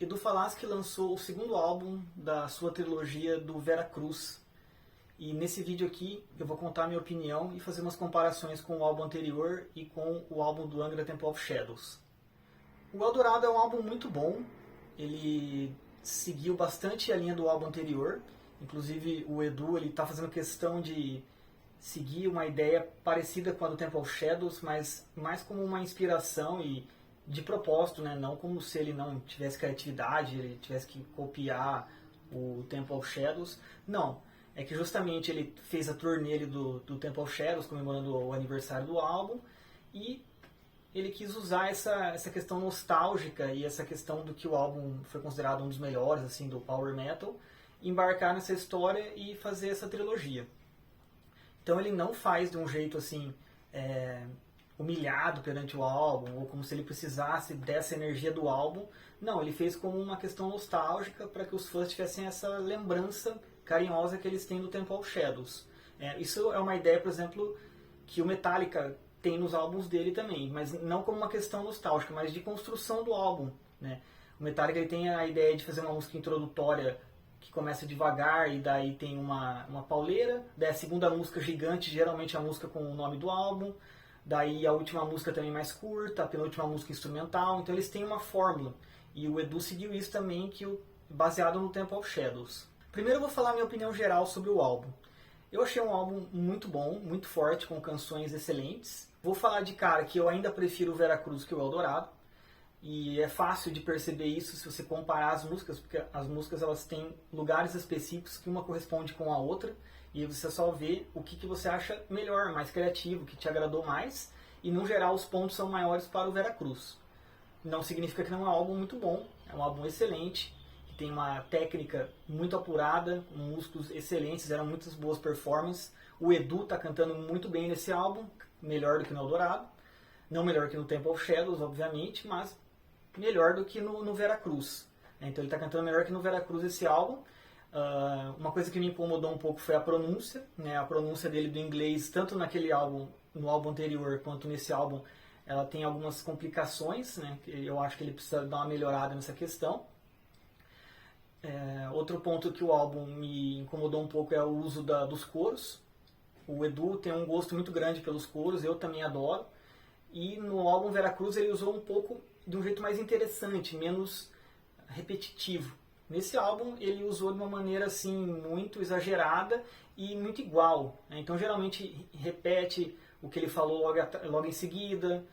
Edu Falaschi lançou o segundo álbum da sua trilogia do Veracruz. E nesse vídeo aqui eu vou contar a minha opinião e fazer umas comparações com o álbum anterior e com o álbum do Angra Temple of Shadows. O Eldorado é um álbum muito bom, ele seguiu bastante a linha do álbum anterior, inclusive o Edu está fazendo questão de seguir uma ideia parecida com a do Temple of Shadows, mas mais como uma inspiração e de propósito, né? Não como se ele não tivesse criatividade, ele tivesse que copiar o Temple of Shadows. Não, é que justamente ele fez a turnê do Temple of Shadows, comemorando o aniversário do álbum, e ele quis usar essa questão nostálgica e essa questão do que o álbum foi considerado um dos melhores assim do power metal, embarcar nessa história e fazer essa trilogia. Então ele não faz de um jeito assim humilhado perante o álbum, ou como se ele precisasse dessa energia do álbum. Não, ele fez como uma questão nostálgica para que os fãs tivessem essa lembrança carinhosa que eles têm do Temple of Shadows. Isso é uma ideia, por exemplo, que o Metallica tem nos álbuns dele também, mas não como uma questão nostálgica, mas de construção do álbum, né? O Metallica ele tem a ideia de fazer uma música introdutória que começa devagar e daí tem uma pauleira, daí a segunda música gigante, geralmente a música com o nome do álbum, daí a última música também mais curta, a penúltima música instrumental, então eles têm uma fórmula. E o Edu seguiu isso também, baseado no Temple of Shadows. Primeiro eu vou falar a minha opinião geral sobre o álbum. Eu achei um álbum muito bom, muito forte, com canções excelentes. Vou falar de cara que eu ainda prefiro o Veracruz que o Eldorado. E é fácil de perceber isso se você comparar as músicas, porque as músicas elas têm lugares específicos que uma corresponde com a outra, e você só vê o que você acha melhor, mais criativo, que te agradou mais, e no geral os pontos são maiores para o Veracruz. Não significa que não é um álbum muito bom, é um álbum excelente, que tem uma técnica muito apurada, músicos excelentes, eram muitas boas performances. O Edu está cantando muito bem nesse álbum, melhor do que no Eldorado, não melhor que no Temple of Shadows, obviamente, mas melhor do que no Veracruz. Então ele está cantando melhor que no Veracruz esse álbum. Uma coisa que me incomodou um pouco foi a pronúncia, né? A pronúncia dele do inglês, tanto naquele álbum, no álbum anterior, quanto nesse álbum, ela tem algumas complicações, né? Eu acho que ele precisa dar uma melhorada nessa questão. Outro ponto que o álbum me incomodou um pouco é o uso dos coros. O Edu tem um gosto muito grande pelos coros, eu também adoro. E no álbum Veracruz ele usou um pouco de um jeito mais interessante, menos repetitivo. Nesse álbum ele usou de uma maneira assim muito exagerada e muito igual, né? Então geralmente repete o que ele falou logo em seguida,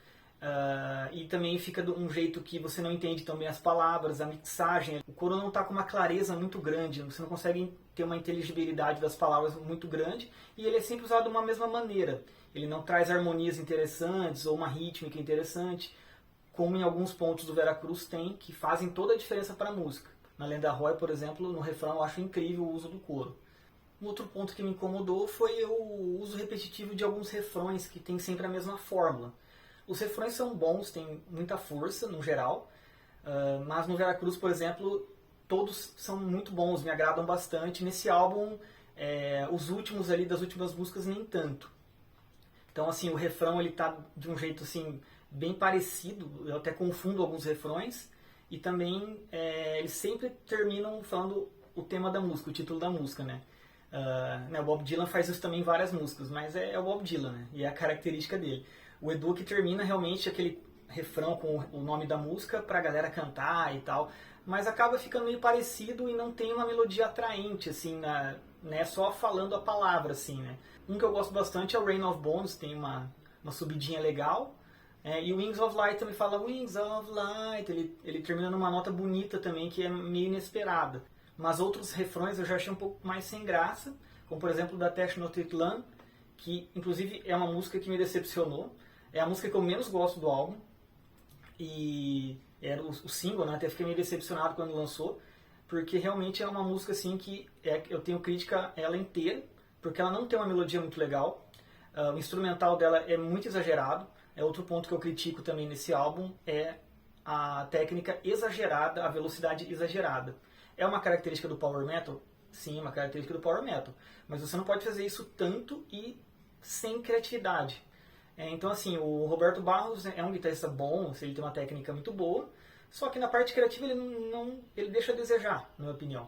e também fica de um jeito que você não entende também as palavras, a mixagem. O coro não está com uma clareza muito grande, você não consegue ter uma inteligibilidade das palavras muito grande, e ele é sempre usado de uma mesma maneira. Ele não traz harmonias interessantes ou uma rítmica interessante, como em alguns pontos do Veracruz tem, que fazem toda a diferença para a música. Na Lenda Roy, por exemplo, no refrão eu acho incrível o uso do coro. Um outro ponto que me incomodou foi o uso repetitivo de alguns refrões que tem sempre a mesma fórmula. Os refrões são bons, têm muita força no geral, mas no Veracruz, por exemplo, todos são muito bons, me agradam bastante. Nesse álbum, os últimos ali das últimas músicas nem tanto. Então assim, o refrão ele tá de um jeito assim bem parecido, eu até confundo alguns refrões, e também eles sempre terminam falando o tema da música, o título da música, né? O Bob Dylan faz isso também em várias músicas, mas é o Bob Dylan, né? E é a característica dele. O Edu que termina realmente aquele refrão com o nome da música pra galera cantar e tal, mas acaba ficando meio parecido e não tem uma melodia atraente, assim, né? Só falando a palavra, assim, né? Um que eu gosto bastante é o Rain of Bones, tem uma subidinha legal. E o Wings of Light também fala Wings of Light, ele termina numa nota bonita também, que é meio inesperada. Mas outros refrões eu já achei um pouco mais sem graça, como por exemplo da Tesh Notetlan, que inclusive é uma música que me decepcionou. É a música que eu menos gosto do álbum, e era o single, né? Até fiquei meio decepcionado quando lançou, porque realmente é uma música assim que eu tenho crítica a ela inteira, porque ela não tem uma melodia muito legal, o instrumental dela é muito exagerado. Outro ponto que eu critico também nesse álbum é a técnica exagerada, a velocidade exagerada. É uma característica do Power Metal? Sim, é uma característica do Power Metal. Mas você não pode fazer isso tanto e sem criatividade. Então assim, o Roberto Barros é um guitarrista bom, ele tem uma técnica muito boa, Só que na parte criativa ele deixa a desejar, na minha opinião.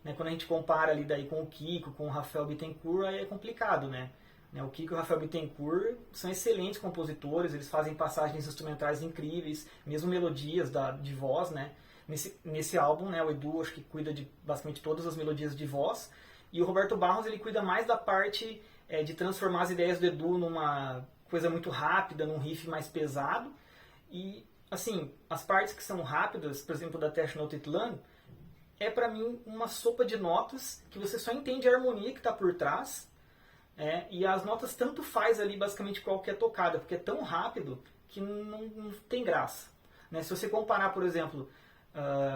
Né? Quando a gente compara ali daí com o Kiko, com o Rafael Bittencourt, aí é complicado, né? O Kiko e o Rafael Bittencourt são excelentes compositores, eles fazem passagens instrumentais incríveis, mesmo melodias de voz, né? Nesse álbum, né, o Edu acho que cuida de basicamente todas as melodias de voz, e o Roberto Barros ele cuida mais da parte de transformar as ideias do Edu numa coisa muito rápida, num riff mais pesado. E, assim, as partes que são rápidas, por exemplo, da Tenochtitlan, é pra mim uma sopa de notas que você só entende a harmonia que está por trás, e as notas tanto faz ali basicamente qualquer tocada, porque é tão rápido que não tem graça. Né? Se você comparar, por exemplo,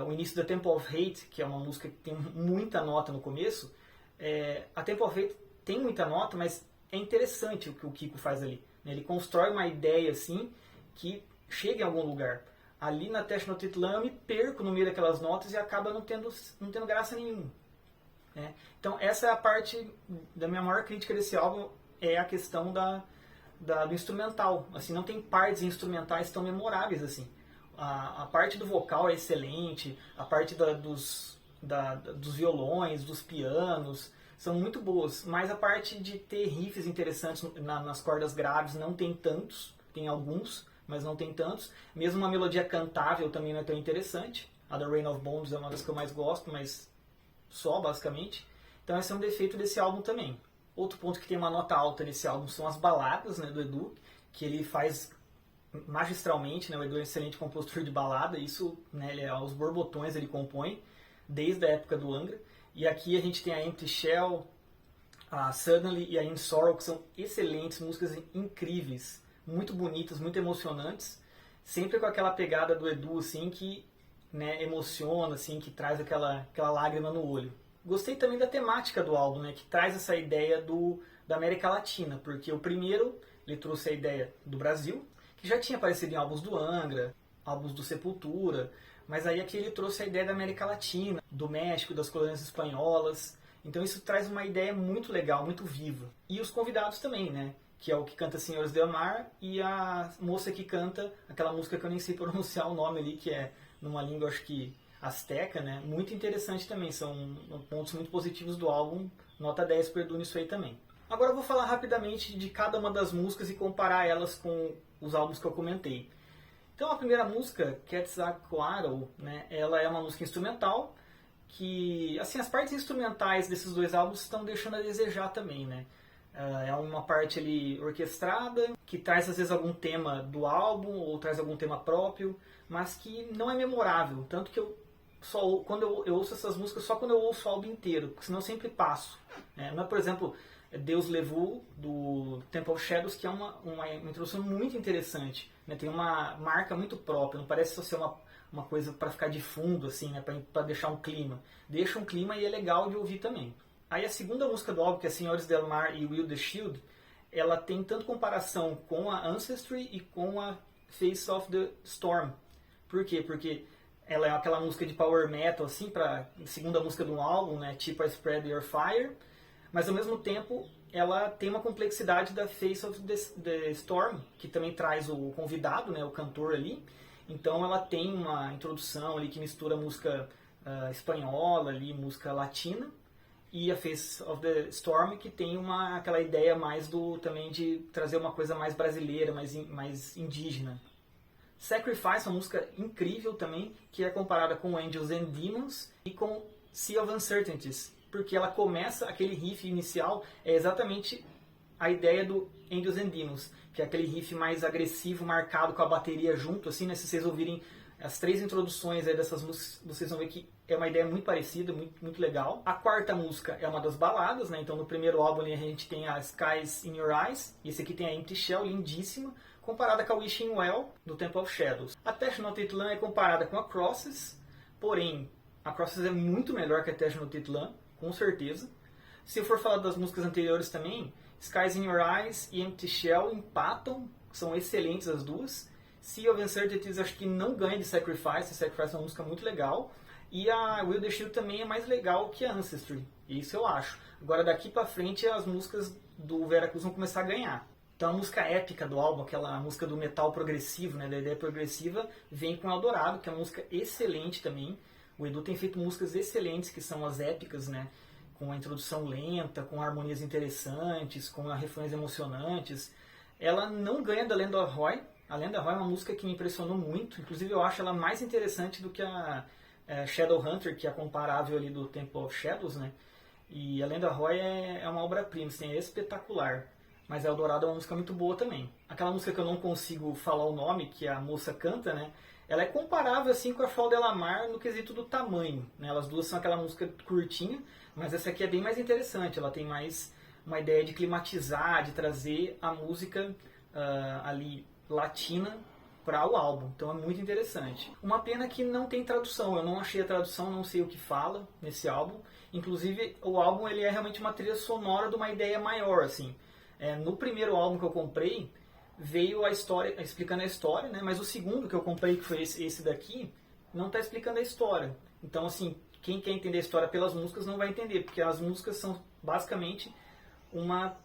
o início da Temple of Hate, que é uma música que tem muita nota no começo, a Temple of Hate tem muita nota, mas é interessante o que o Kiko faz ali. Né? Ele constrói uma ideia assim que chega em algum lugar. Ali na Tenochtitlan eu me perco no meio daquelas notas e acaba não tendo graça nenhuma. Né? Então essa é a parte da minha maior crítica desse álbum, é a questão do instrumental. Assim, não tem partes instrumentais tão memoráveis assim. A parte do vocal é excelente, a parte dos violões, dos pianos, são muito boas, mas a parte de ter riffs interessantes nas cordas graves não tem tantos, tem alguns, mas não tem tantos. Mesmo uma melodia cantável também não é tão interessante. A da Rain of Bones é uma das que eu mais gosto, mas só, basicamente. Então esse é um defeito desse álbum também. Outro ponto que tem uma nota alta nesse álbum são as baladas, né, do Edu, que ele faz magistralmente, né? O Edu é um excelente compositor de balada, isso, né, ele aos borbotões ele compõe, desde a época do Angra. E aqui a gente tem a Empty Shell, a Suddenly e a In Sorrow, que são excelentes, músicas incríveis, muito bonitas, muito emocionantes, sempre com aquela pegada do Edu, assim, que, né, emociona, assim, que traz aquela lágrima no olho. Gostei também da temática do álbum, né, que traz essa ideia da América Latina, porque o primeiro ele trouxe a ideia do Brasil, que já tinha aparecido em álbuns do Angra, álbuns do Sepultura, mas aí aqui ele trouxe a ideia da América Latina, do México, das colônias espanholas. Então isso traz uma ideia muito legal, muito viva. E os convidados também, né? Que é o que canta Senhores del Mar e a moça que canta aquela música que eu nem sei pronunciar o nome ali, que é numa língua, acho que asteca, né? Muito interessante também, são pontos muito positivos do álbum, nota 10 pro Edu nisso aí também. Agora eu vou falar rapidamente de cada uma das músicas e comparar elas com os álbuns que eu comentei. Então a primeira música, Quetzalcoatl, né, ela é uma música instrumental que, assim, as partes instrumentais desses dois álbuns estão deixando a desejar também, né? É uma parte ali orquestrada, que traz às vezes algum tema do álbum ou traz algum tema próprio, mas que não é memorável, tanto que quando eu ouço essas músicas só quando eu ouço o álbum inteiro, porque senão eu sempre passo. Né? Não é, por exemplo, Deus Levou, do Temple of Shadows, que é uma introdução muito interessante, né? Tem uma marca muito própria, não parece só ser uma coisa para ficar de fundo, assim, né? Para deixar um clima. Deixa um clima e é legal de ouvir também. Aí a segunda música do álbum, que é Senhores del Mar e Will the Shield, ela tem tanto comparação com a Ancestry e com a Face of the Storm. Por quê? Porque ela é aquela música de power metal, assim, segunda música de um álbum, né? Tipo a Spread Your Fire, mas ao mesmo tempo ela tem uma complexidade da Face of the Storm, que também traz o convidado, né, o cantor ali. Então ela tem uma introdução ali que mistura música espanhola, ali, música latina, e a Face of the Storm, que tem aquela ideia mais também de trazer uma coisa mais brasileira, mais indígena. Sacrifice é uma música incrível também, que é comparada com Angels and Demons e com Sea of Uncertainties, porque ela começa, aquele riff inicial é exatamente a ideia do Angels and Demons, que é aquele riff mais agressivo, marcado com a bateria junto, assim, né? Se vocês ouvirem as três introduções aí dessas músicas, vocês vão ver que é uma ideia muito parecida, muito, muito legal. A quarta música é uma das baladas, né? Então no primeiro álbum ali, a gente tem a Skies in Your Eyes, e esse aqui tem a Empty Shell, lindíssima, comparada com a Wishing Well, do Temple of Shadows. A Tenochtitlan é comparada com a Crosses, porém, a Crosses é muito melhor que a Tenochtitlan, com certeza. Se eu for falar das músicas anteriores também, Skies in Your Eyes e Empty Shell empatam, são excelentes as duas. Sea of Uncertainties acho que não ganha de Sacrifice, Sacrifice é uma música muito legal. E a Will the Shield também é mais legal que a Ancestry, isso eu acho. Agora daqui pra frente as músicas do Veracruz vão começar a ganhar. Então a música épica do álbum, aquela música do metal progressivo, né, da ideia progressiva, vem com Eldorado, que é uma música excelente também. O Edu tem feito músicas excelentes, que são as épicas, né, com a introdução lenta, com harmonias interessantes, com refrões emocionantes. Ela não ganha da Land of Roy. A Land of Roy é uma música que me impressionou muito, inclusive eu acho ela mais interessante do que a Shadowhunter, que é comparável ali do Temple of Shadows, né? E a Land of Roy é uma obra-prima, assim, é espetacular. Mas Eldorado é uma música muito boa também. Aquela música que eu não consigo falar o nome, que a moça canta, né? Ela é comparável assim com a Fall de la Mar no quesito do tamanho, né? Elas duas são aquela música curtinha, mas essa aqui é bem mais interessante. Ela tem mais uma ideia de climatizar, de trazer a música ali latina para o álbum. Então é muito interessante. Uma pena que não tem tradução. Eu não achei a tradução, não sei o que fala nesse álbum. Inclusive o álbum ele é realmente uma trilha sonora de uma ideia maior, assim. No primeiro álbum que eu comprei, veio a história, explicando a história, né? Mas o segundo que eu comprei, que foi esse daqui, não está explicando a história. Então, assim, quem quer entender a história pelas músicas não vai entender, porque as músicas são basicamente uma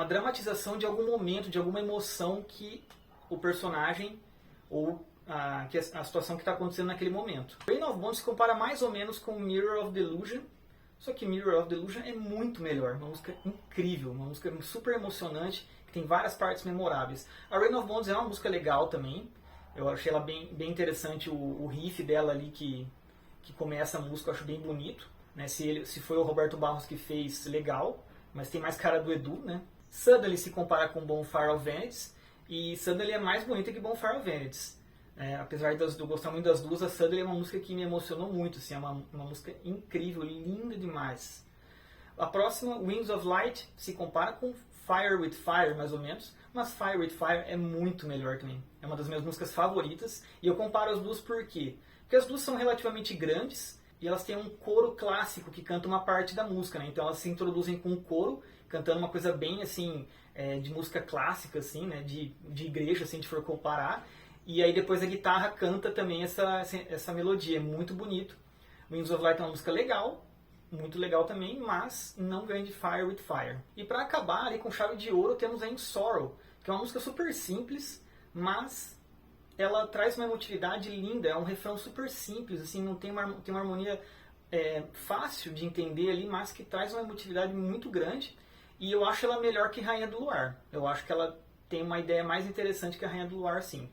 dramatização de algum momento, de alguma emoção que o personagem ou a situação que está acontecendo naquele momento. Rain of Bones se compara mais ou menos com Mirror of Delusion, só que Mirror of Delusion é muito melhor, uma música incrível, uma música super emocionante, que tem várias partes memoráveis. A Rain of Bones é uma música legal também, eu achei ela bem interessante, o riff dela ali que começa a música, eu acho bem bonito. Né? Se foi o Roberto Barros que fez, legal, mas tem mais cara do Edu. Né? Suddenly se compara com Bonfire of Vanities, e Suddenly é mais bonita que Bonfire of Vanities. Apesar de eu gostar muito das duas, a Suddenly é uma música que me emocionou muito, assim, é uma música incrível, linda demais. A próxima, Wings of Light, se compara com Fire with Fire, mais ou menos, mas Fire with Fire é muito melhor também. É uma das minhas músicas favoritas, e eu comparo as duas por quê? Porque as duas são relativamente grandes, e elas têm um coro clássico que canta uma parte da música, né? Então elas se introduzem com um coro, cantando uma coisa bem, assim, de música clássica, assim, né? De igreja, assim, se for comparar. E aí depois a guitarra canta também essa melodia, é muito bonito. Wings of Light é uma música legal, muito legal também, mas não ganha de Fire with Fire. E para acabar ali com chave de ouro temos a In Sorrow, que é uma música super simples, mas ela traz uma emotividade linda, é um refrão super simples, assim, não tem uma harmonia fácil de entender ali, mas que traz uma emotividade muito grande. E eu acho ela melhor que Rainha do Luar. Eu acho que ela tem uma ideia mais interessante que a Rainha do Luar, sim.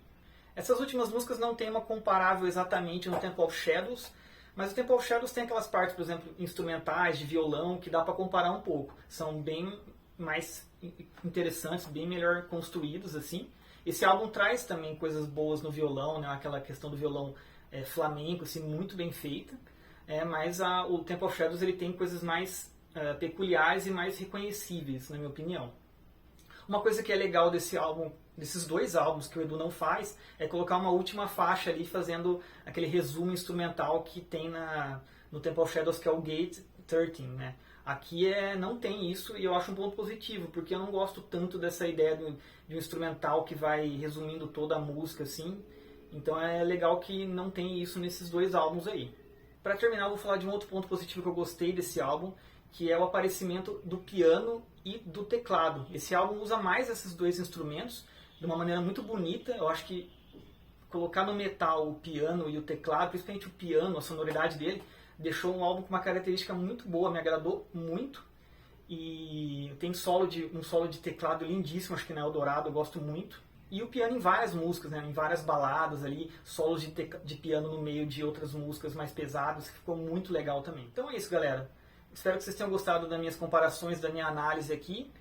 Essas últimas músicas não tem uma comparável exatamente no Temple of Shadows, mas o Temple of Shadows tem aquelas partes, por exemplo, instrumentais, de violão, que dá para comparar um pouco. São bem mais interessantes, bem melhor construídos, assim. Esse álbum traz também coisas boas no violão, né? Aquela questão do violão flamenco, assim, muito bem feita. Mas o Temple of Shadows ele tem coisas mais peculiares e mais reconhecíveis, na minha opinião. Uma coisa que é legal desse álbum, desses dois álbuns que o Edu não faz, é colocar uma última faixa ali fazendo aquele resumo instrumental que tem no Temple of Shadows, que é o Gate 13, né? Aqui não tem isso, e eu acho um ponto positivo, porque eu não gosto tanto dessa ideia de um instrumental que vai resumindo toda a música, assim. Então é legal que não tem isso nesses dois álbuns aí. Para terminar, eu vou falar de um outro ponto positivo que eu gostei desse álbum, que é o aparecimento do piano e do teclado. Esse álbum usa mais esses dois instrumentos de uma maneira muito bonita. Eu acho que colocar no metal o piano e o teclado, principalmente o piano, a sonoridade dele, deixou um álbum com uma característica muito boa, me agradou muito. E tem um solo de teclado lindíssimo, acho que na Eldorado, eu gosto muito. E o piano em várias músicas, né, em várias baladas ali, solos de piano no meio de outras músicas mais pesadas, que ficou muito legal também. Então é isso, galera. Espero que vocês tenham gostado das minhas comparações, da minha análise aqui.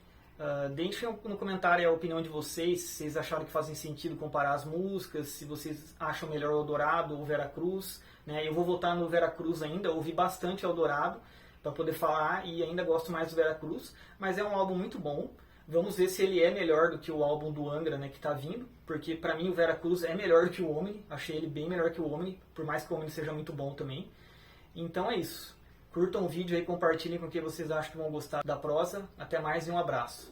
Deixem no comentário a opinião de vocês, se vocês acharam que fazem sentido comparar as músicas, se vocês acham melhor o Eldorado ou o Veracruz. Né? Eu vou voltar no Veracruz ainda, ouvi bastante Eldorado para poder falar e ainda gosto mais do Veracruz, mas é um álbum muito bom. Vamos ver se ele é melhor do que o álbum do Angra, né, que está vindo, porque para mim o Veracruz é melhor do que o Omni, achei ele bem melhor que o Omni, por mais que o Omni seja muito bom também. Então é isso. Curtam o vídeo aí, compartilhem com quem vocês acham que vão gostar da prosa. Até mais e um abraço.